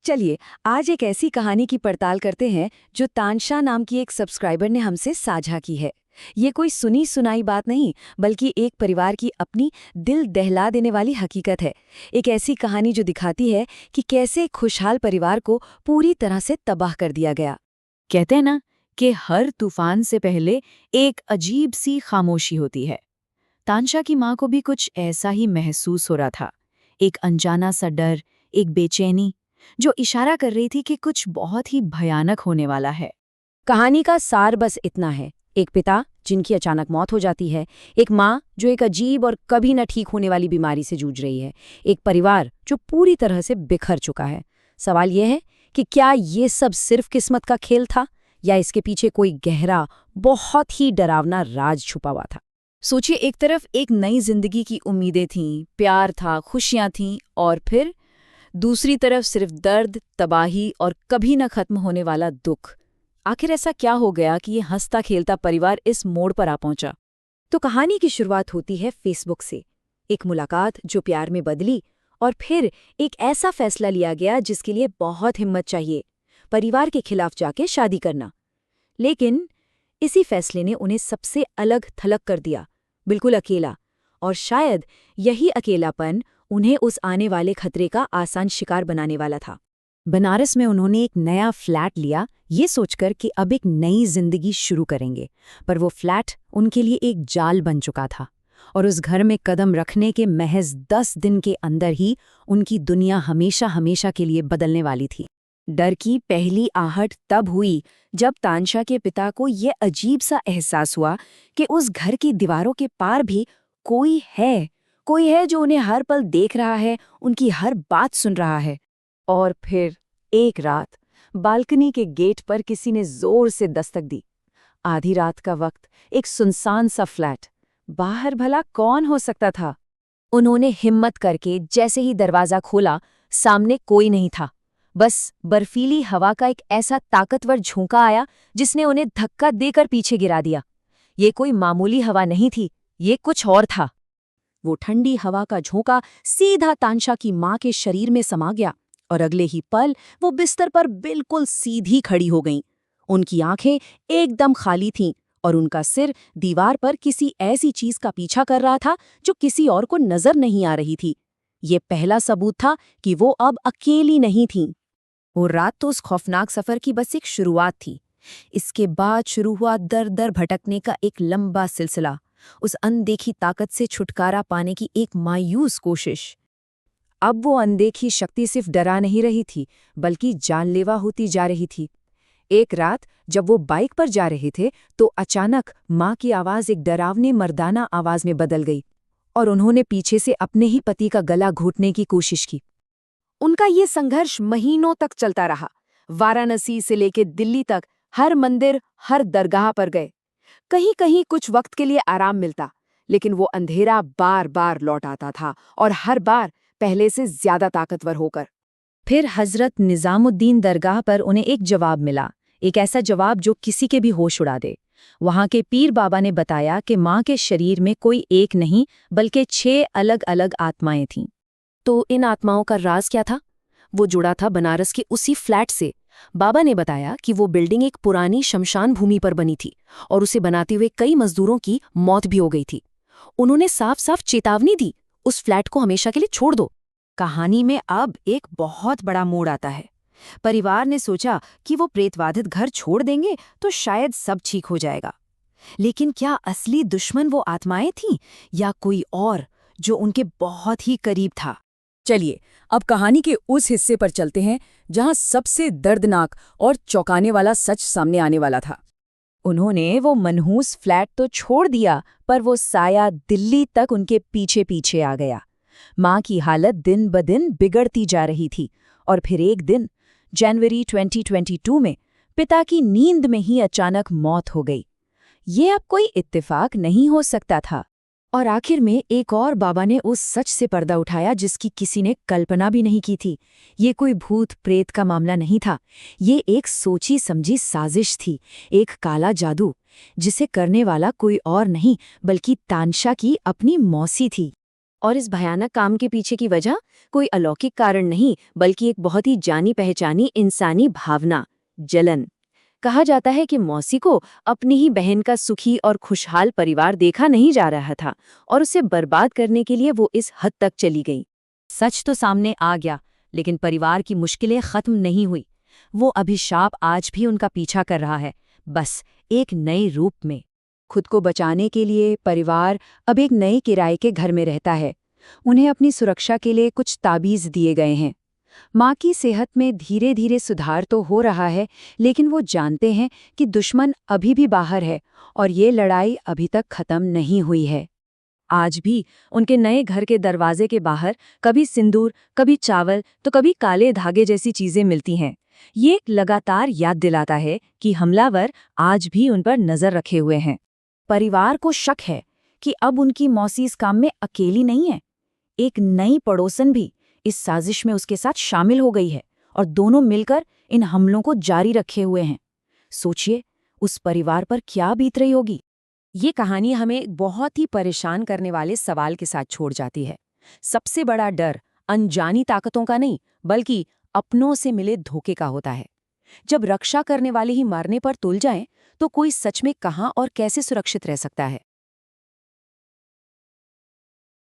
चलिए आज एक ऐसी कहानी की पड़ताल करते हैं जो तानशा नाम की एक सब्सक्राइबर ने हमसे साझा की है। ये कोई सुनी सुनाई बात नहीं, बल्कि एक परिवार की अपनी दिल दहला देने वाली हकीकत है। एक ऐसी कहानी जो दिखाती है कि कैसे एक खुशहाल परिवार को पूरी तरह से तबाह कर दिया गया। कहते हैं ना कि हर तूफान से पहले एक अजीब सी खामोशी होती है। तानशा की माँ को भी कुछ ऐसा ही महसूस हो रहा था। एक अनजाना सा डर, एक बेचैनी जो इशारा कर रही थी कि कुछ बहुत ही भयानक होने वाला है। कहानी का सार बस इतना है, एक पिता जिनकी अचानक मौत हो जाती है, एक माँ जो एक अजीब और कभी न ठीक होने वाली बीमारी से जूझ रही है, एक परिवार जो पूरी तरह से बिखर चुका है। सवाल यह है कि क्या ये सब सिर्फ किस्मत का खेल था या इसके पीछे कोई गहरा, बहुत ही डरावना राज छुपा हुआ था। सोचिए, एक तरफ एक नई जिंदगी की उम्मीदें थीं, प्यार था, खुशियां थीं, और फिर दूसरी तरफ सिर्फ दर्द, तबाही और कभी न खत्म होने वाला दुख। आखिर ऐसा क्या हो गया कि ये हंसता खेलता परिवार इस मोड़ पर आ पहुंचा? तो कहानी की शुरुआत होती है फेसबुक से। एक मुलाकात जो प्यार में बदली, और फिर एक ऐसा फैसला लिया गया जिसके लिए बहुत हिम्मत चाहिए, परिवार के खिलाफ जाके शादी करना। लेकिन इसी फैसले ने उन्हें सबसे अलग थलग कर दिया, बिल्कुल अकेला। और शायद यही अकेलापन उन्हें उस आने वाले खतरे का आसान शिकार बनाने वाला था। बनारस में उन्होंने एक नया फ्लैट लिया, ये सोचकर कि अब एक नई जिंदगी शुरू करेंगे। पर वो फ्लैट उनके लिए एक जाल बन चुका था, और उस घर में कदम रखने के महज 10 दिन के अंदर ही उनकी दुनिया हमेशा हमेशा के लिए बदलने वाली थी। डर की पहली आहट तब हुई जब तानशा के पिता को ये अजीब सा एहसास हुआ कि उस घर की दीवारों के पार भी कोई है जो उन्हें हर पल देख रहा है, उनकी हर बात सुन रहा है। और फिर एक रात बालकनी के गेट पर किसी ने जोर से दस्तक दी। आधी रात का वक्त, एक सुनसान सा फ्लैट, बाहर भला कौन हो सकता था? उन्होंने हिम्मत करके जैसे ही दरवाजा खोला, सामने कोई नहीं था। बस बर्फीली हवा का एक ऐसा ताकतवर झोंका आया जिसने उन्हें धक्का देकर पीछे गिरा दिया। ये कोई मामूली हवा नहीं थी, ये कुछ और था। वो ठंडी हवा का झोंका सीधा तानशा की माँ के शरीर में समा गया, और अगले ही पल वो बिस्तर पर बिल्कुल सीधी खड़ी हो गईं। उनकी आंखें एकदम खाली थीं, और उनका सिर दीवार पर किसी ऐसी चीज का पीछा कर रहा था जो किसी और को नजर नहीं आ रही थी। ये पहला सबूत था कि वो अब अकेली नहीं थीं। वो रात तो उस खौफनाक सफर की बस एक शुरुआत थी। इसके बाद शुरू हुआ दर दर भटकने का एक लंबा सिलसिला, उस अनदेखी ताकत से छुटकारा पाने की एक मायूस कोशिश। अब वो अनदेखी शक्ति सिर्फ डरा नहीं रही थी, बल्कि जानलेवा होती जा रही थी। एक रात जब वो बाइक पर जा रहे थे तो अचानक माँ की आवाज़ एक डरावनी मर्दाना आवाज़ में बदल गई, और उन्होंने पीछे से अपने ही पति का गला घोंटने की कोशिश की। उनका ये संघर्ष महीनों तक चलता रहा। वाराणसी से लेकर दिल्ली तक हर मंदिर, हर दरगाह पर गए। कहीं कहीं कुछ वक्त के लिए आराम मिलता, लेकिन वो अंधेरा बार बार लौट आता था, और हर बार पहले से ज्यादा ताकतवर होकर। फिर हजरत निजामुद्दीन दरगाह पर उन्हें एक जवाब मिला, एक ऐसा जवाब जो किसी के भी होश उड़ा दे। वहां के पीर बाबा ने बताया कि माँ के शरीर में कोई एक नहीं बल्कि 6 अलग अलग आत्माएं थीं। तो इन आत्माओं का राज क्या था? वो जुड़ा था बनारस के उसी फ्लैट से। बाबा ने बताया कि वो बिल्डिंग एक पुरानी शमशान भूमि पर बनी थी, और उसे बनाते हुए कई मजदूरों की मौत भी हो गई थी। उन्होंने साफ साफ चेतावनी दी, उस फ्लैट को हमेशा के लिए छोड़ दो। कहानी में अब एक बहुत बड़ा मोड़ आता है। परिवार ने सोचा कि वो प्रेतबाधित घर छोड़ देंगे तो शायद सब ठीक हो जाएगा। लेकिन क्या असली दुश्मन वो आत्माएं थीं, या कोई और जो उनके बहुत ही करीब था? चलिए अब कहानी के उस हिस्से पर चलते हैं जहां सबसे दर्दनाक और चौंकाने वाला सच सामने आने वाला था। उन्होंने वो मनहूस फ्लैट तो छोड़ दिया, पर वो साया दिल्ली तक उनके पीछे पीछे आ गया। माँ की हालत दिन ब दिन बिगड़ती जा रही थी, और फिर एक दिन जनवरी 2022 में पिता की नींद में ही अचानक मौत हो गई। ये अब कोई इत्तेफाक नहीं हो सकता था। और आखिर में एक और बाबा ने उस सच से पर्दा उठाया जिसकी किसी ने कल्पना भी नहीं की थी। ये कोई भूत प्रेत का मामला नहीं था, ये एक सोची समझी साजिश थी, एक काला जादू जिसे करने वाला कोई और नहीं बल्कि तानशा की अपनी मौसी थी। और इस भयानक काम के पीछे की वजह कोई अलौकिक कारण नहीं, बल्कि एक बहुत ही जानी पहचानी इंसानी भावना, जलन। कहा जाता है कि मौसी को अपनी ही बहन का सुखी और खुशहाल परिवार देखा नहीं जा रहा था और उसे बर्बाद करने के लिए वो इस हद तक चली गई। सच तो सामने आ गया, लेकिन परिवार की मुश्किलें खत्म नहीं हुई। वो अभिशाप आज भी उनका पीछा कर रहा है, बस एक नए रूप में। खुद को बचाने के लिए परिवार अब एक नए किराए के घर में रहता है। उन्हें अपनी सुरक्षा के लिए कुछ ताबीज़ दिए गए हैं। माँ की सेहत में धीरे धीरे सुधार तो हो रहा है, लेकिन वो जानते हैं कि दुश्मन अभी भी बाहर है और ये लड़ाई अभी तक खत्म नहीं हुई है। आज भी उनके नए घर के दरवाजे के बाहर कभी सिंदूर, कभी चावल तो कभी काले धागे जैसी चीजें मिलती हैं। ये एक लगातार याद दिलाता है कि हमलावर आज भी उन पर नजर रखे हुए हैं। परिवार को शक है कि अब उनकी मौसी इस काम में अकेली नहीं है। एक नई पड़ोसन भी इस साजिश में उसके साथ शामिल हो गई है और दोनों मिलकर इन हमलों को जारी रखे हुए हैं। सोचिए, उस परिवार पर क्या बीत रही होगी। ये कहानी हमें एक बहुत ही परेशान करने वाले सवाल के साथ छोड़ जाती है। सबसे बड़ा डर अनजानी ताकतों का नहीं, बल्कि अपनों से मिले धोखे का होता है। जब रक्षा करने वाले ही मारने पर तुल जाएं, तो कोई सच में कहाँ और कैसे सुरक्षित रह सकता है।